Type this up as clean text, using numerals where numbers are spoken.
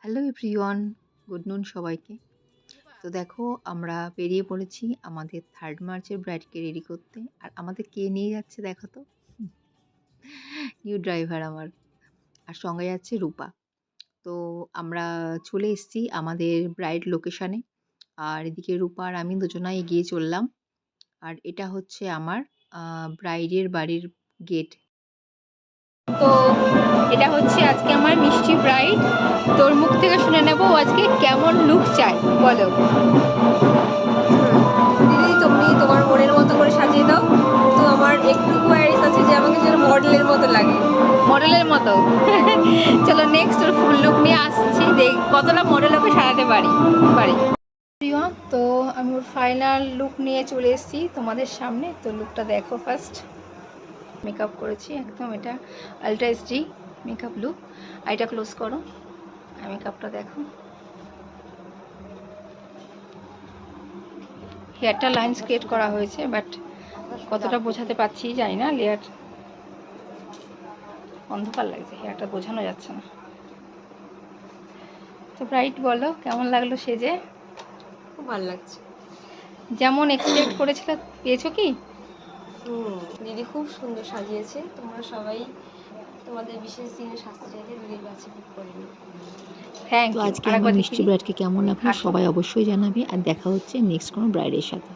Hello everyone, good নুন সবাইকে। তো দেখো আমরা বেরিয়ে পড়েছি আমাদের 3rd মার্চের ব্রাইডকে রেডি করতে। আর আমাদের কে নিয়ে যাচ্ছে দেখো তো? নিউ ড্রাইভার আমার। আর সঙ্গে যাচ্ছে রূপা। তো আমরা চলে এসেছি আমাদের ব্রাইড লোকেশনে। আর এদিকে রূপা আর আমি দুজনাই এগিয়ে চললাম। আর এটা হচ্ছে আমার ব্রাইডের বাড়ির গেট। তো এটা হচ্ছে আজকে আমার মিষ্টি ব্রাইড। তোর মুখ থেকে শুনে নেব ও আজকে কেমন লুক চাই, বলো। দিদি তুমি তোমার মনের মতো করে সাজিয়ে দাও। তো আমার একটু কোয়ারিস আছে যে আমাকে যেন মডেলের মতো লাগে। মডেলের মতো? চলো নেক্সট ওর ফুল লুক নিয়ে আসছি, দেখ কতটা মডেল ওকে সাজাতে পারি। তো আমি ওর ফাইনাল লুক নিয়ে চলে এসেছি তোমাদের সামনে। তো লুকটা দেখো ফার্স্ট। মেকআপ করেছি একদম, এটা আলট্রা এইচডি মেকআপ লুক। আইটা ক্লোজ করো, মেকআপটা দেখো। হেয়ারটা লাইন্স ক্রিয়েট করা হয়েছে, বাট কতটা বোঝাতে পারছি জানি না। লেয়ার অন্ধকার লাগছে, হেয়ারটা বোঝানো যাচ্ছে না। তো ব্রাইট বলো কেমন লাগলো সেজে? খুব ভালো লাগছে। যেমন এক্সপেক্ট করেছিলে পেয়েছো কি? দিদি খুব সুন্দর সাজিয়েছে। তোমরা সবাই তোমাদের বিশেষ দিনে সাজতে চাইলে দিদির কাছে বুক করে নিও। থ্যাংক তো ইউ। আজকে আমার মিষ্টি ব্রাইডকে কেমন লাগলো সবাই অবশ্যই জানাবে। আর দেখা হচ্ছে নেক্সট কোনো ব্রাইডের সাথে।